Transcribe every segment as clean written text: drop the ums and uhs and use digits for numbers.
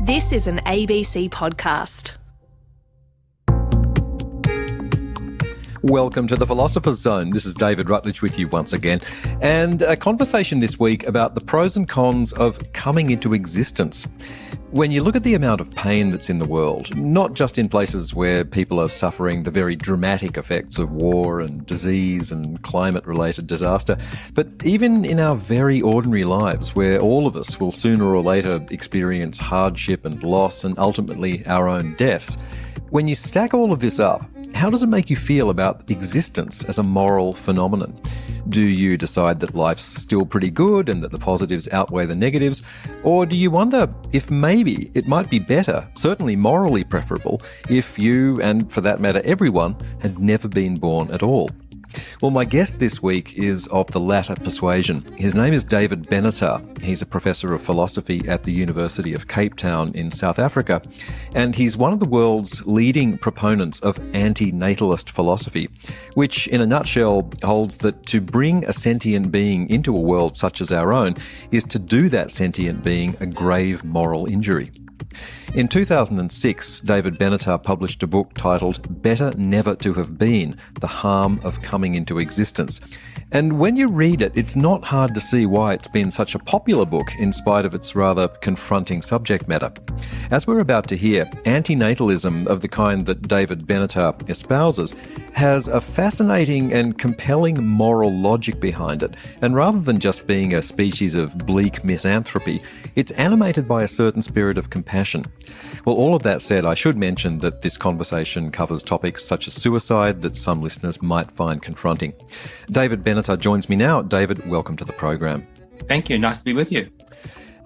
This is an ABC podcast. Welcome to the Philosopher's Zone. This is David Rutledge with you once again. And a conversation this week about the pros and cons of coming into existence. When you look at the amount of pain that's in the world, not just in places where people are suffering the very dramatic effects of war and disease and climate-related disaster, but even in our very ordinary lives where all of us will sooner or later experience hardship and loss and ultimately our own deaths, when you stack all of this up, how does it make you feel about existence as a moral phenomenon? Do you decide that life's still pretty good and that the positives outweigh the negatives? Or do you wonder if maybe it might be better, certainly morally preferable, if you, and for that matter everyone, had never been born at all? Well, my guest this week is of the latter persuasion. His name is David Benatar. He's a professor of philosophy at the University of Cape Town in South Africa, and he's one of the world's leading proponents of Anti-Natalist philosophy, which in a nutshell holds that to bring a sentient being into a world such as our own is to do that sentient being a grave moral injury. In 2006, David Benatar published a book titled Better Never to Have Been: The Harm of Coming into Existence. And when you read it, it's not hard to see why it's been such a popular book in spite of its rather confronting subject matter. As we're about to hear, anti-natalism of the kind that David Benatar espouses has a fascinating and compelling moral logic behind it. And rather than just being a species of bleak misanthropy, it's animated by a certain spirit of compassion. Well, all of that said, I should mention that this conversation covers topics such as suicide that some listeners might find confronting. David Benatar joins me now. David, welcome to the program. Thank you. Nice to be with you.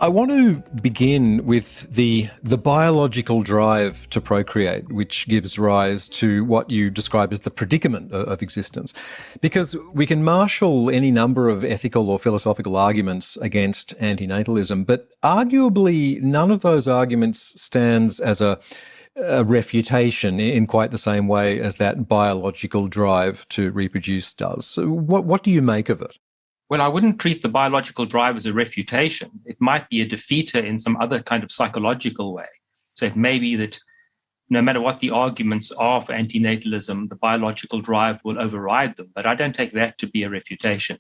I want to begin with the biological drive to procreate, which gives rise to what you describe as the predicament of existence. Because we can marshal any number of ethical or philosophical arguments against antinatalism, but arguably none of those arguments stands as a refutation in quite the same way as that biological drive to reproduce does. So what do you make of it? Well, I wouldn't treat the biological drive as a refutation. It might be a defeater in some other kind of psychological way. So it may be that no matter what the arguments are for antinatalism, the biological drive will override them. But I don't take that to be a refutation.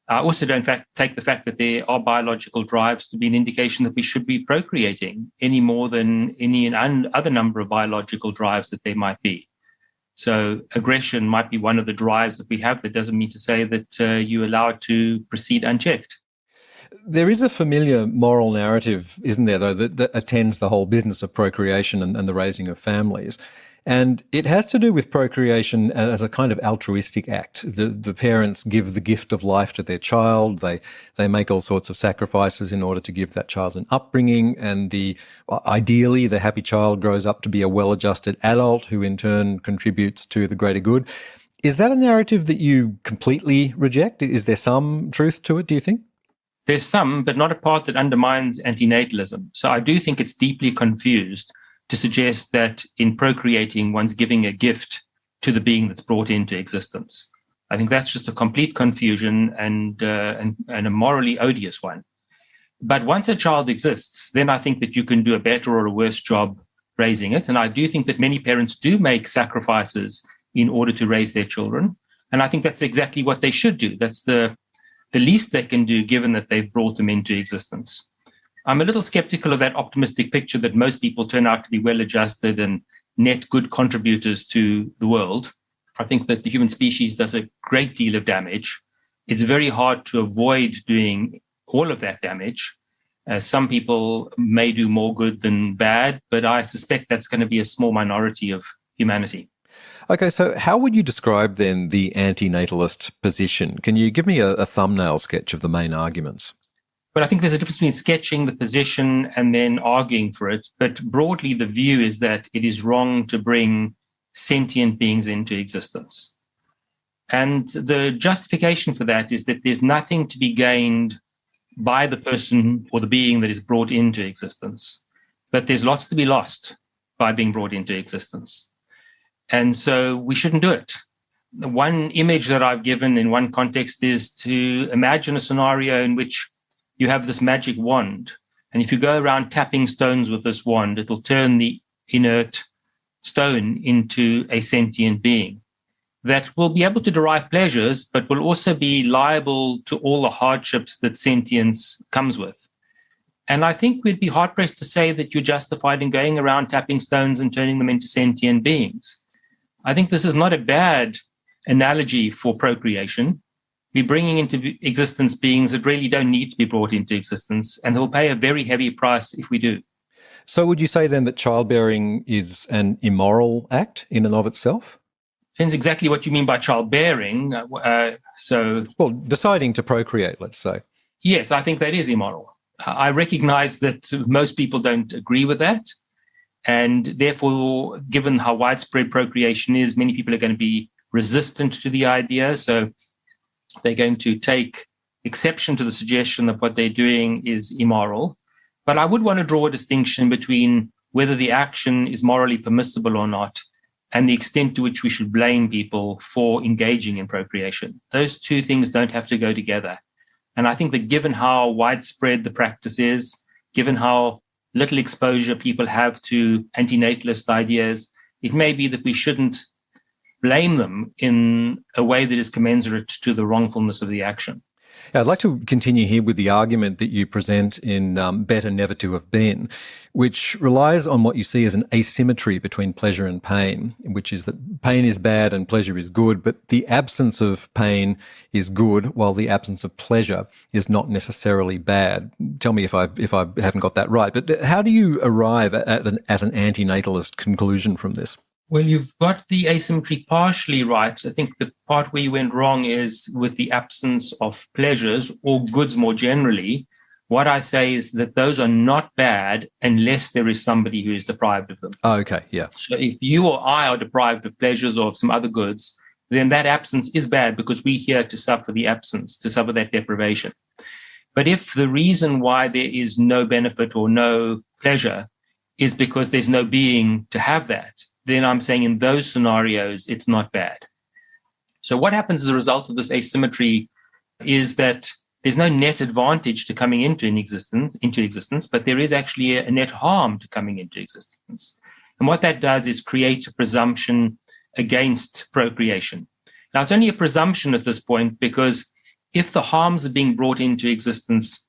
I also don't take the fact that there are biological drives to be an indication that we should be procreating any more than any other number of biological drives that there might be. So aggression might be one of the drives that we have. That doesn't mean to say that you allow it to proceed unchecked. There is a familiar moral narrative, isn't there, though, that attends the whole business of procreation and the raising of families. And it has to do with procreation as a kind of altruistic act. The parents give the gift of life to their child. They make all sorts of sacrifices in order to give that child an upbringing. And ideally, the happy child grows up to be a well-adjusted adult who in turn contributes to the greater good. Is that a narrative that you completely reject? Is there some truth to it, do you think? There's some, but not a part that undermines antinatalism. So I do think it's deeply confused to suggest that in procreating, one's giving a gift to the being that's brought into existence. I think that's just a complete confusion and a morally odious one. But once a child exists, then I think that you can do a better or a worse job raising it. And I do think that many parents do make sacrifices in order to raise their children. And I think that's exactly what they should do. That's the least they can do, given that they've brought them into existence. I'm a little skeptical of that optimistic picture that most people turn out to be well-adjusted and net good contributors to the world. I think that the human species does a great deal of damage. It's very hard to avoid doing all of that damage. Some people may do more good than bad, but I suspect that's going to be a small minority of humanity. Okay, so how would you describe then the anti-natalist position? Can you give me a thumbnail sketch of the main arguments? But I think there's a difference between sketching the position and then arguing for it. But broadly, the view is that it is wrong to bring sentient beings into existence. And the justification for that is that there's nothing to be gained by the person or the being that is brought into existence, but there's lots to be lost by being brought into existence. And so we shouldn't do it. One image that I've given in one context is to imagine a scenario in which you have this magic wand And if you go around tapping stones with this wand, it'll turn the inert stone into a sentient being that will be able to derive pleasures, but will also be liable to all the hardships that sentience comes with. And I think we'd be hard-pressed to say that you're justified in going around tapping stones and turning them into sentient beings. I think this is not a bad analogy for procreation. We're bringing into existence beings that really don't need to be brought into existence, and they'll pay a very heavy price if we do. So would you say then that childbearing is an immoral act in and of itself? Depends exactly what you mean by childbearing. Well, deciding to procreate, let's say. Yes, I think that is immoral. I recognize that most people don't agree with that. And therefore, given how widespread procreation is, many people are going to be resistant to the idea. So they're going to take exception to the suggestion that what they're doing is immoral. But I would want to draw a distinction between whether the action is morally permissible or not and the extent to which we should blame people for engaging in procreation. Those two things don't have to go together. And I think that given how widespread the practice is, given how little exposure people have to anti-natalist ideas, it may be that we shouldn't blame them in a way that is commensurate to the wrongfulness of the action. I'd like to continue here with the argument that you present in Better Never to Have Been, which relies on what you see as an asymmetry between pleasure and pain, which is that pain is bad and pleasure is good, but the absence of pain is good while the absence of pleasure is not necessarily bad. Tell me if I haven't got that right, but how do you arrive at an anti-natalist conclusion from this? Well, you've got the asymmetry partially right. I think the part where you went wrong is with the absence of pleasures or goods more generally. What I say is that those are not bad unless there is somebody who is deprived of them. Oh, okay, yeah. So if you or I are deprived of pleasures or of some other goods, then that absence is bad because we're here to suffer the absence, to suffer that deprivation. But if the reason why there is no benefit or no pleasure is because there's no being to have that, then I'm saying in those scenarios, it's not bad. So what happens as a result of this asymmetry is that there's no net advantage to coming into existence, but there is actually a net harm to coming into existence. And what that does is create a presumption against procreation. Now, it's only a presumption at this point because if the harms of being brought into existence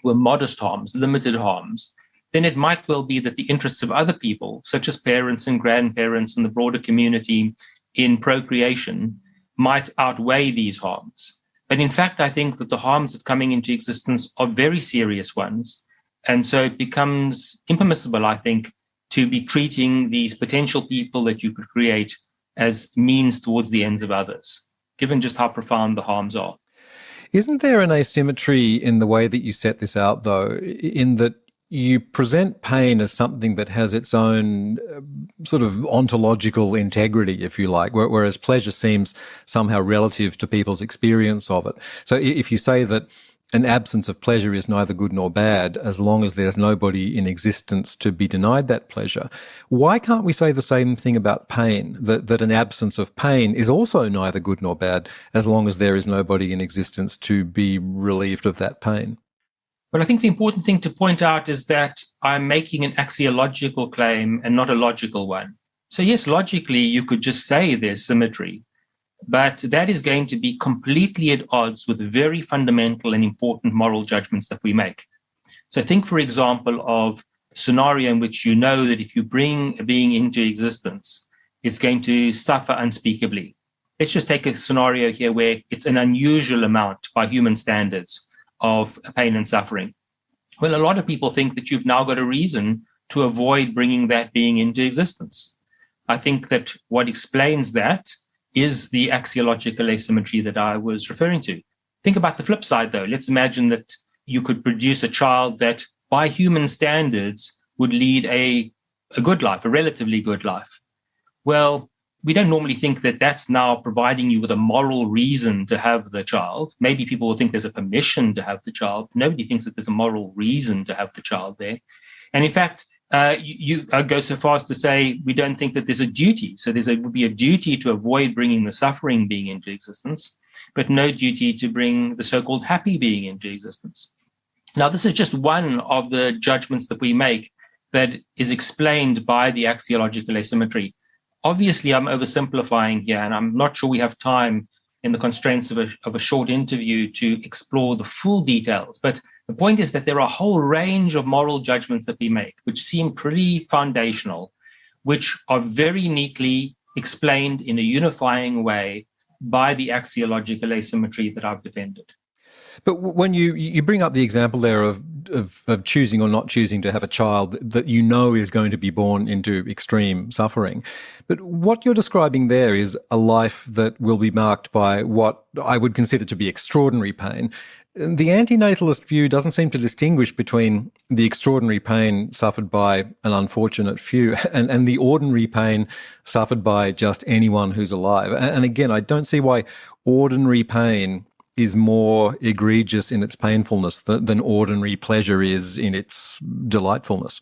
were modest harms, limited harms, then it might well be that the interests of other people, such as parents and grandparents and the broader community in procreation, might outweigh these harms. But in fact, I think that the harms of coming into existence are very serious ones. And so it becomes impermissible, I think, to be treating these potential people that you could create as means towards the ends of others, given just how profound the harms are. Isn't there an asymmetry in the way that you set this out, though, in that you present pain as something that has its own sort of ontological integrity, if you like, whereas pleasure seems somehow relative to people's experience of it. So if you say that an absence of pleasure is neither good nor bad, as long as there's nobody in existence to be denied that pleasure, why can't we say the same thing about pain, that an absence of pain is also neither good nor bad, as long as there is nobody in existence to be relieved of that pain? But I think the important thing to point out is that I'm making an axiological claim and not a logical one. So yes, logically, you could just say there's symmetry, but that is going to be completely at odds with very fundamental and important moral judgments that we make. So think, for example, of a scenario in which you know that if you bring a being into existence, it's going to suffer unspeakably. Let's just take a scenario here where it's an unusual amount by human standards of pain and suffering. Well, a lot of people think that you've now got a reason to avoid bringing that being into existence. I think that what explains that is the axiological asymmetry that I was referring to. Think about the flip side, though. Let's imagine that you could produce a child that, by human standards, would lead a good life, a relatively good life. Well, we don't normally think that that's now providing you with a moral reason to have the child. Maybe people will think there's a permission to have the child. Nobody thinks that there's a moral reason to have the child there. And in fact, you go so far as to say we don't think that there's a duty. So would be a duty to avoid bringing the suffering being into existence, but no duty to bring the so-called happy being into existence. Now, this is just one of the judgments that we make that is explained by the axiological asymmetry. Obviously, I'm oversimplifying here, and I'm not sure we have time in the constraints of a short interview to explore the full details. But the point is that there are a whole range of moral judgments that we make, which seem pretty foundational, which are very neatly explained in a unifying way by the axiological asymmetry that I've defended. But when you bring up the example there of choosing or not choosing to have a child that you know is going to be born into extreme suffering, but what you're describing there is a life that will be marked by what I would consider to be extraordinary pain. The anti-natalist view doesn't seem to distinguish between the extraordinary pain suffered by an unfortunate few and the ordinary pain suffered by just anyone who's alive. And again, I don't see why ordinary pain is more egregious in its painfulness than ordinary pleasure is in its delightfulness.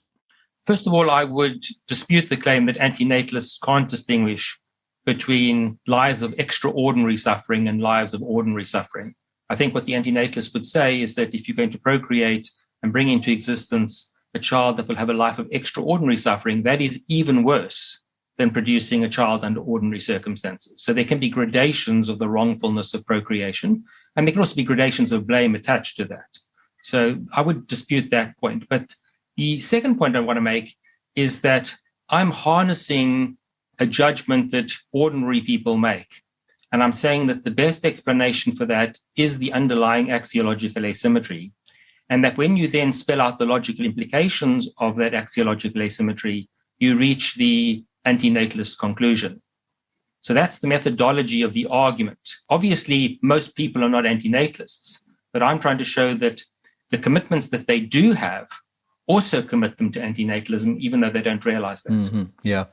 First of all, I would dispute the claim that anti-natalists can't distinguish between lives of extraordinary suffering and lives of ordinary suffering. I think what the anti-natalist would say is that if you're going to procreate and bring into existence a child that will have a life of extraordinary suffering, that is even worse than producing a child under ordinary circumstances. So there can be gradations of the wrongfulness of procreation, and there can also be gradations of blame attached to that. So I would dispute that point. But the second point I want to make is that I'm harnessing a judgment that ordinary people make. And I'm saying that the best explanation for that is the underlying axiological asymmetry. And that when you then spell out the logical implications of that axiological asymmetry, you reach the anti-natalist conclusion. So that's the methodology of the argument. Obviously, most people are not anti-natalists, but I'm trying to show that the commitments that they do have also commit them to anti-natalism, even though they don't realize that. Mm-hmm. Yeah.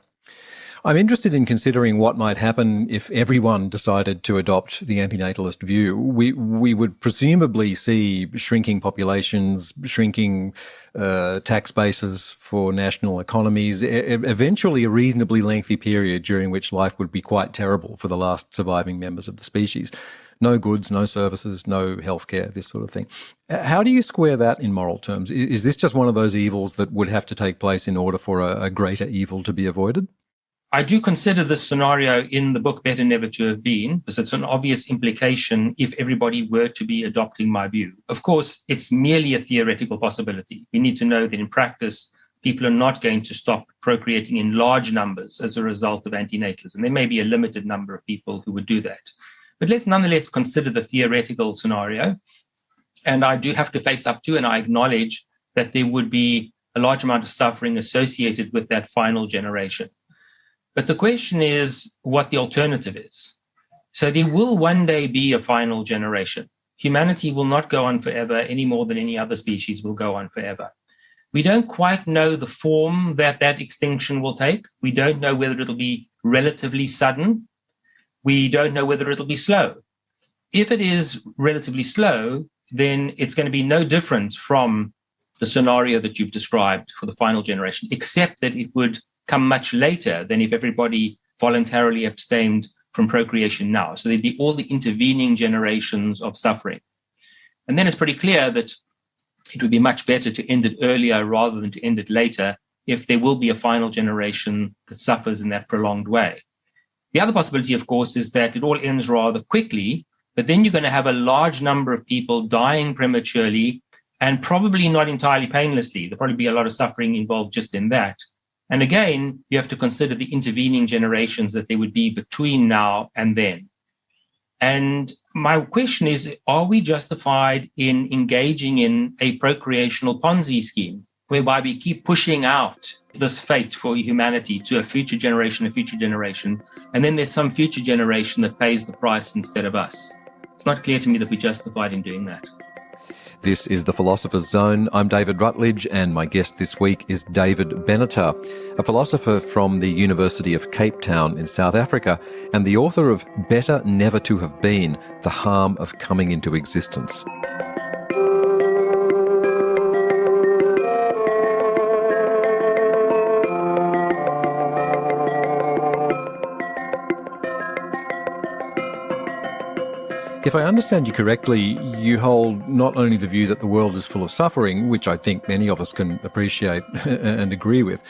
I'm interested in considering what might happen if everyone decided to adopt the anti-natalist view. We would presumably see shrinking populations, shrinking tax bases for national economies, eventually a reasonably lengthy period during which life would be quite terrible for the last surviving members of the species. No goods, no services, no healthcare, this sort of thing. How do you square that in moral terms? Is this just one of those evils that would have to take place in order for a greater evil to be avoided? I do consider this scenario in the book Better Never to Have Been, because it's an obvious implication if everybody were to be adopting my view. Of course, it's merely a theoretical possibility. We need to know that in practice, people are not going to stop procreating in large numbers as a result of antinatalism. There may be a limited number of people who would do that. But let's nonetheless consider the theoretical scenario. And I do have to face up to, and I acknowledge that there would be a large amount of suffering associated with that final generation. But the question is what the alternative is. So there will one day be a final generation. Humanity will not go on forever any more than any other species will go on forever. We don't quite know the form that extinction will take. We don't know whether it'll be relatively sudden. We don't know whether it'll be slow. If it is relatively slow, then it's going to be no different from the scenario that you've described for the final generation, except that it would come much later than if everybody voluntarily abstained from procreation now. So there'd be all the intervening generations of suffering. And then it's pretty clear that it would be much better to end it earlier rather than to end it later if there will be a final generation that suffers in that prolonged way. The other possibility, of course, is that it all ends rather quickly, but then you're going to have a large number of people dying prematurely and probably not entirely painlessly. There'll probably be a lot of suffering involved just in that. And again, you have to consider the intervening generations that there would be between now and then. And my question is, are we justified in engaging in a procreational Ponzi scheme, whereby we keep pushing out this fate for humanity to a future generation, and then there's some future generation that pays the price instead of us? It's not clear to me that we're justified in doing that. This is The Philosopher's Zone. I'm David Rutledge, and my guest this week is David Benatar, a philosopher from the University of Cape Town in South Africa and the author of Better Never to Have Been, The Harm of Coming into Existence. If I understand you correctly, you hold not only the view that the world is full of suffering, which I think many of us can appreciate and agree with,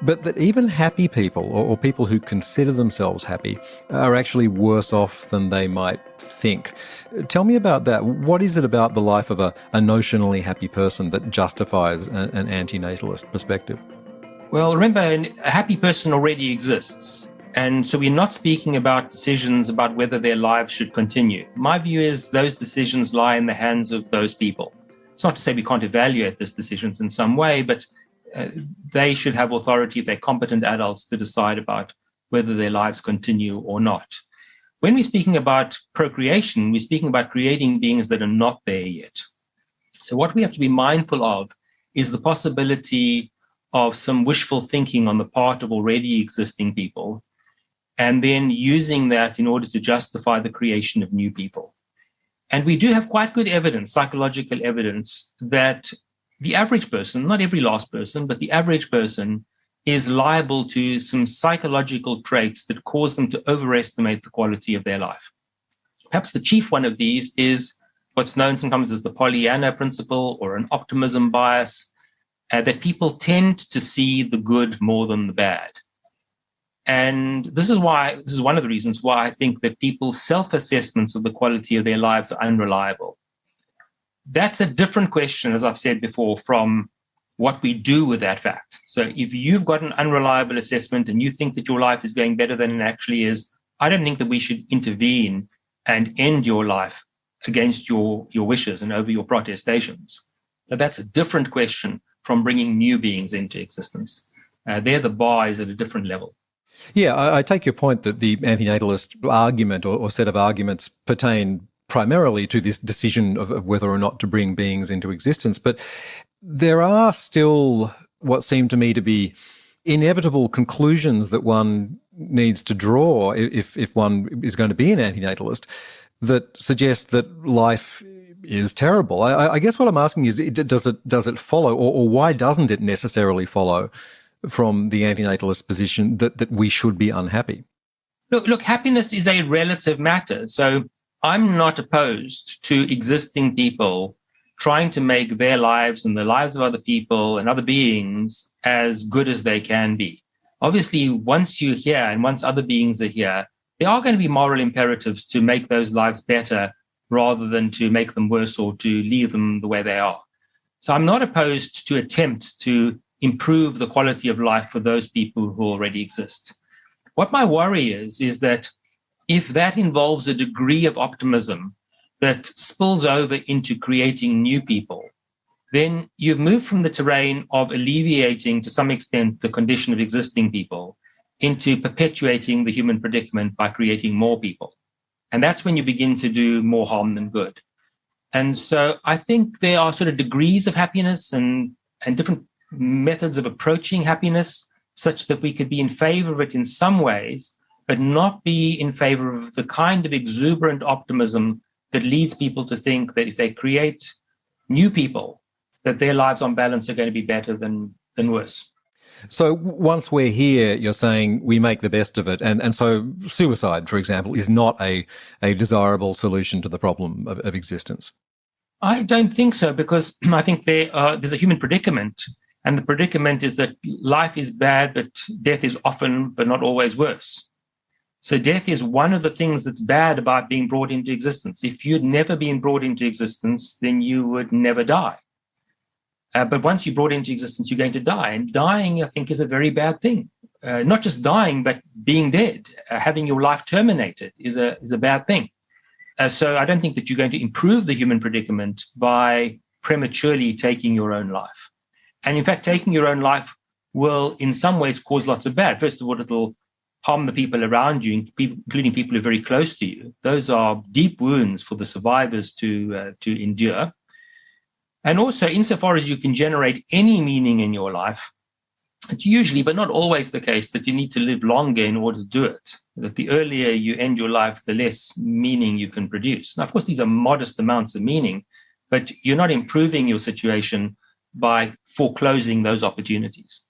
but that even happy people, or people who consider themselves happy, are actually worse off than they might think. Tell me about that. What is it about the life of a notionally happy person that justifies an anti-natalist perspective? Well, remember, a happy person already exists. And so we're not speaking about decisions about whether their lives should continue. My view is those decisions lie in the hands of those people. It's not to say we can't evaluate those decisions in some way, but they should have authority, if they're competent adults, to decide about whether their lives continue or not. When we're speaking about procreation, we're speaking about creating beings that are not there yet. So what we have to be mindful of is the possibility of some wishful thinking on the part of already existing people, and then using that in order to justify the creation of new people. And we do have quite good evidence, psychological evidence, that the average person, not every last person, but the average person is liable to some psychological traits that cause them to overestimate the quality of their life. Perhaps the chief one of these is what's known sometimes as the Pollyanna Principle or an optimism bias, that people tend to see the good more than the bad. And this is one of the reasons why I think that people's self-assessments of the quality of their lives are unreliable. That's a different question, as I've said before, from what we do with that fact. So if you've got an unreliable assessment and you think that your life is going better than it actually is, I don't think that we should intervene and end your life against your wishes and over your protestations. But that's a different question from bringing new beings into existence. There the bar is at a different level. Yeah, I take your point that the anti-natalist argument or set of arguments pertain primarily to this decision of whether or not to bring beings into existence. But there are still what seem to me to be inevitable conclusions that one needs to draw if one is going to be an anti-natalist that suggest that life is terrible. I guess what I'm asking is, does it follow, or why doesn't it necessarily follow from the anti-natalist position that we should be unhappy? Look, happiness is a relative matter. So I'm not opposed to existing people trying to make their lives and the lives of other people and other beings as good as they can be. Obviously, once you're here and once other beings are here, there are going to be moral imperatives to make those lives better rather than to make them worse or to leave them the way they are. So I'm not opposed to attempts to improve the quality of life for those people who already exist. What my worry is that if that involves a degree of optimism that spills over into creating new people, then you've moved from the terrain of alleviating to some extent the condition of existing people into perpetuating the human predicament by creating more people. And that's when you begin to do more harm than good. And so I think there are sort of degrees of happiness and different methods of approaching happiness such that we could be in favor of it in some ways, but not be in favor of the kind of exuberant optimism that leads people to think that if they create new people, that their lives on balance are going to be better than worse. So once we're here, you're saying we make the best of it. And so suicide, for example, is not a desirable solution to the problem of existence. I don't think so, because I think there's a human predicament. And the predicament is that life is bad, but death is often, but not always, worse. So death is one of the things that's bad about being brought into existence. If you'd never been brought into existence, then you would never die. But once you're brought into existence, you're going to die. And dying, I think, is a very bad thing. Not just dying, but being dead, having your life terminated is a bad thing. So I don't think that you're going to improve the human predicament by prematurely taking your own life. And in fact, taking your own life will in some ways cause lots of bad. First of all, it'll harm the people around you, including people who are very close to you. Those are deep wounds for the survivors to endure. And also, insofar as you can generate any meaning in your life, it's usually, but not always the case, that you need to live longer in order to do it. That the earlier you end your life, the less meaning you can produce. Now, of course, these are modest amounts of meaning, but you're not improving your situation by foreclosing those opportunities.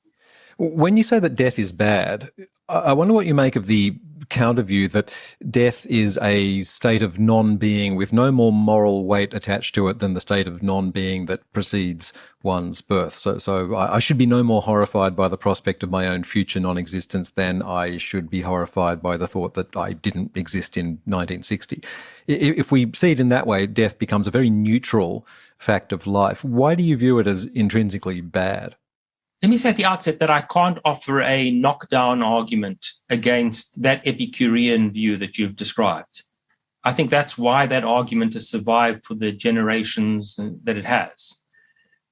When you say that death is bad, I wonder what you make of the counter view that death is a state of non-being with no more moral weight attached to it than the state of non-being that precedes one's birth. So I should be no more horrified by the prospect of my own future non-existence than I should be horrified by the thought that I didn't exist in 1960. If we see it in that way, death becomes a very neutral fact of life. Why do you view it as intrinsically bad? Let me say at the outset that I can't offer a knockdown argument against that Epicurean view that you've described. I think that's why that argument has survived for the generations that it has.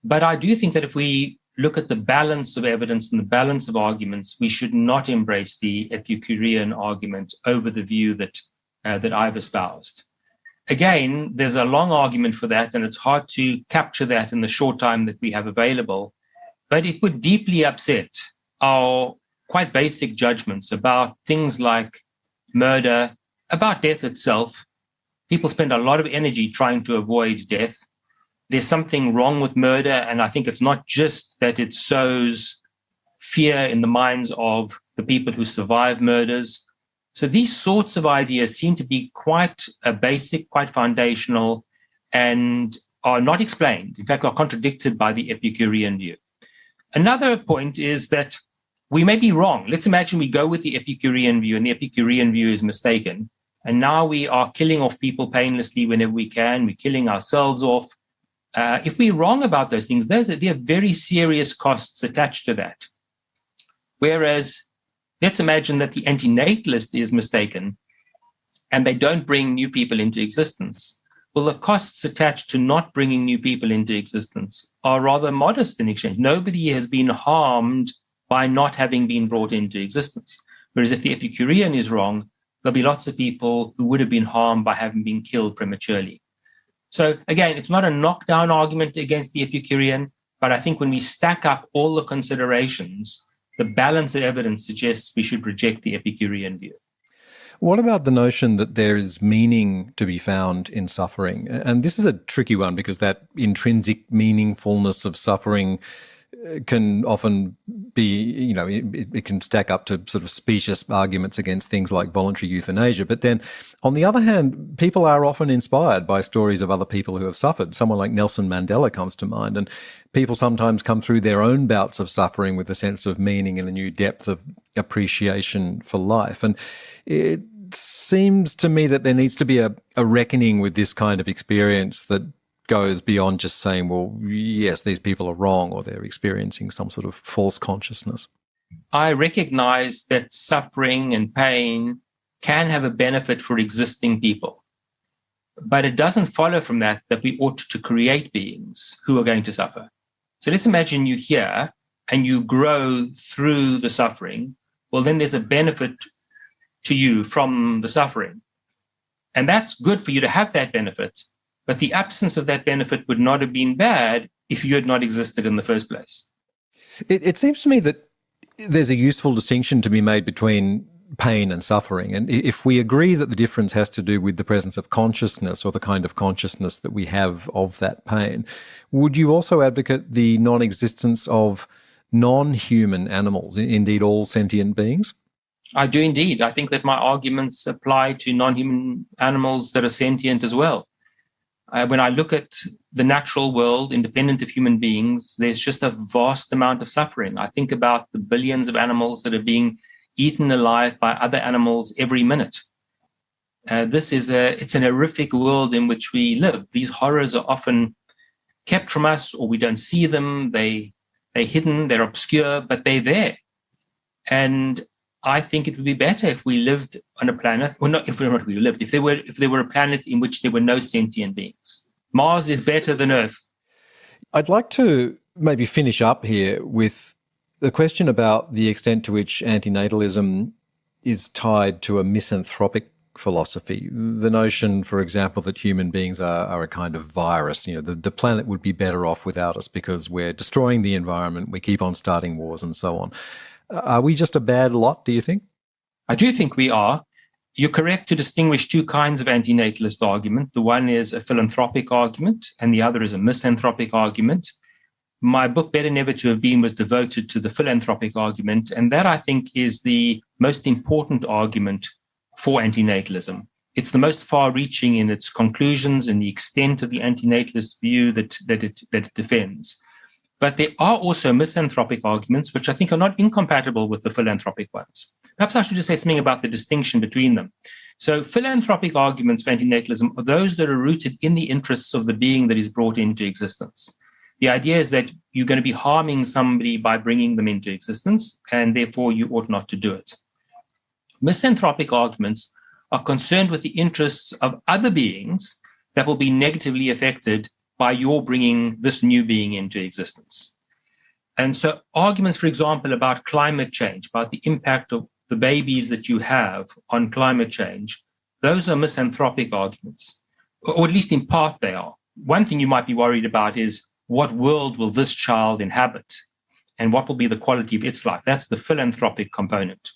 But I do think that if we look at the balance of evidence and the balance of arguments, we should not embrace the Epicurean argument over the view that I've espoused. Again, there's a long argument for that, and it's hard to capture that in the short time that we have available. But it would deeply upset our quite basic judgments about things like murder, about death itself. People spend a lot of energy trying to avoid death. There's something wrong with murder, and I think it's not just that it sows fear in the minds of the people who survive murders. So these sorts of ideas seem to be quite basic, quite foundational, and are not explained. In fact, are contradicted by the Epicurean view. Another point is that we may be wrong. Let's imagine we go with the Epicurean view and the Epicurean view is mistaken. And now we are killing off people painlessly whenever we can. We're killing ourselves off. If we're wrong about those things, there are very serious costs attached to that. Whereas, let's imagine that the anti-natalist is mistaken and they don't bring new people into existence. Well, the costs attached to not bringing new people into existence are rather modest in exchange. Nobody has been harmed by not having been brought into existence. Whereas if the Epicurean is wrong, there'll be lots of people who would have been harmed by having been killed prematurely. So again, it's not a knockdown argument against the Epicurean, but I think when we stack up all the considerations, the balance of evidence suggests we should reject the Epicurean view. What about the notion that there is meaning to be found in suffering? And this is a tricky one because that intrinsic meaningfulness of suffering can often be, it can stack up to sort of specious arguments against things like voluntary euthanasia. But then, on the other hand, people are often inspired by stories of other people who have suffered. Someone like Nelson Mandela comes to mind, and people sometimes come through their own bouts of suffering with a sense of meaning and a new depth of appreciation for life. And it seems to me that there needs to be a reckoning with this kind of experience that goes beyond just saying, well, yes, these people are wrong or they're experiencing some sort of false consciousness. I recognize that suffering and pain can have a benefit for existing people, but it doesn't follow from that we ought to create beings who are going to suffer. So let's imagine you're here and you grow through the suffering. Well, then there's a benefit to you from the suffering. And that's good for you to have that benefit. But the absence of that benefit would not have been bad if you had not existed in the first place. It seems to me that there's a useful distinction to be made between pain and suffering. And if we agree that the difference has to do with the presence of consciousness or the kind of consciousness that we have of that pain, would you also advocate the non-existence of non-human animals, indeed all sentient beings? I do indeed. I think that my arguments apply to non-human animals that are sentient as well. When I look at the natural world, independent of human beings, there's just a vast amount of suffering. I think about the billions of animals that are being eaten alive by other animals every minute. It's an horrific world in which we live. These horrors are often kept from us, or we don't see them. They're hidden, they're obscure, but they're there. And I think it would be better if we lived on a planet, or not if there were a planet in which there were no sentient beings. Mars is better than Earth. I'd like to maybe finish up here with the question about the extent to which antinatalism is tied to a misanthropic philosophy. The notion, for example, that human beings are a kind of virus. The planet would be better off without us because we're destroying the environment, we keep on starting wars and so on. Are we just a bad lot, do you think? I do think we are. You're correct to distinguish two kinds of anti-natalist argument. The one is a philanthropic argument, and the other is a misanthropic argument. my book, Better Never to Have Been, was devoted to the philanthropic argument. And that, I think, is the most important argument for antinatalism. It's the most far-reaching in its conclusions and the extent of the antinatalist view that it defends. But there are also misanthropic arguments, which I think are not incompatible with the philanthropic ones. Perhaps I should just say something about the distinction between them. So philanthropic arguments for antinatalism are those that are rooted in the interests of the being that is brought into existence. The idea is that you're going to be harming somebody by bringing them into existence, and therefore you ought not to do it. Misanthropic arguments are concerned with the interests of other beings that will be negatively affected by your bringing this new being into existence. And so arguments, for example, about climate change, about the impact of the babies that you have on climate change, those are misanthropic arguments, or at least in part they are. One thing you might be worried about is, what world will this child inhabit? And what will be the quality of its life? That's the philanthropic component.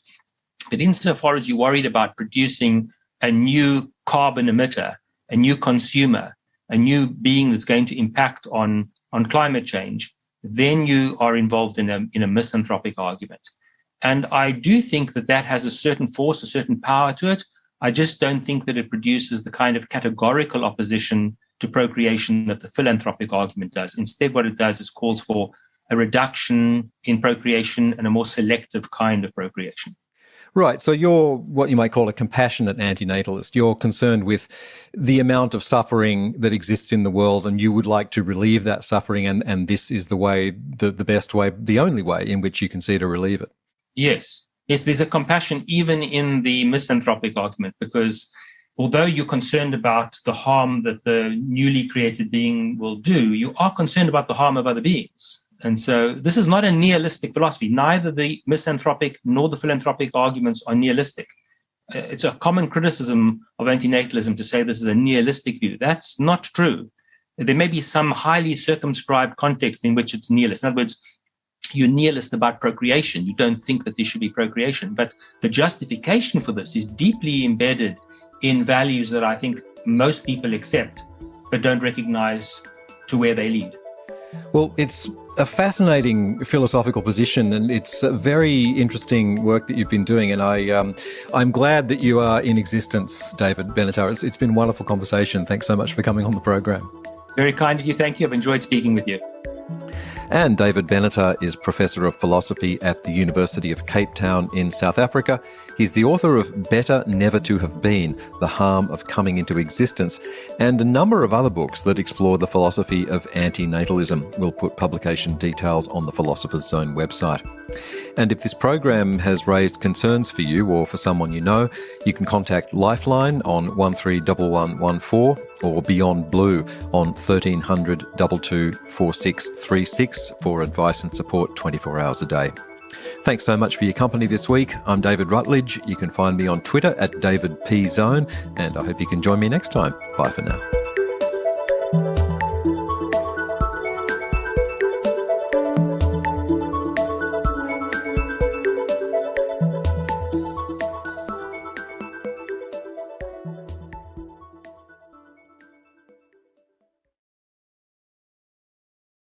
But insofar as you're worried about producing a new carbon emitter, a new consumer, a new being that's going to impact on climate change, then you are involved in a misanthropic argument. And I do think that has a certain force, a certain power to it. I just don't think that it produces the kind of categorical opposition to procreation that the philanthropic argument does. Instead, what it does is calls for a reduction in procreation and a more selective kind of procreation. Right. So you're what you might call a compassionate antinatalist. You're concerned with the amount of suffering that exists in the world, and you would like to relieve that suffering, and this is the way, the best way, the only way in which you can see to relieve it. Yes, there's a compassion even in the misanthropic argument, because although you're concerned about the harm that the newly created being will do, you are concerned about the harm of other beings. And so this is not a nihilistic philosophy. Neither the misanthropic nor the philanthropic arguments are nihilistic. It's a common criticism of antinatalism to say this is a nihilistic view. That's not true. There may be some highly circumscribed context in which it's nihilist. In other words, you're nihilist about procreation. You don't think that there should be procreation. But the justification for this is deeply embedded in values that I think most people accept, but don't recognize to where they lead. Well, it's a fascinating philosophical position, and it's a very interesting work that you've been doing. And I'm glad that you are in existence, David Benatar. It's been a wonderful conversation. Thanks so much for coming on the program. Very kind of you. Thank you. I've enjoyed speaking with you. And David Benatar is Professor of Philosophy at the University of Cape Town in South Africa. He's the author of Better Never to Have Been, The Harm of Coming into Existence, and a number of other books that explore the philosophy of anti-natalism. We'll put publication details on the Philosopher's Zone website. And if this program has raised concerns for you or for someone you know, you can contact Lifeline on 131114 or Beyond Blue on 1300 22 4636 for advice and support 24 hours a day. Thanks so much for your company this week. I'm David Rutledge. You can find me on Twitter at DavidPZone, and I hope you can join me next time. Bye for now.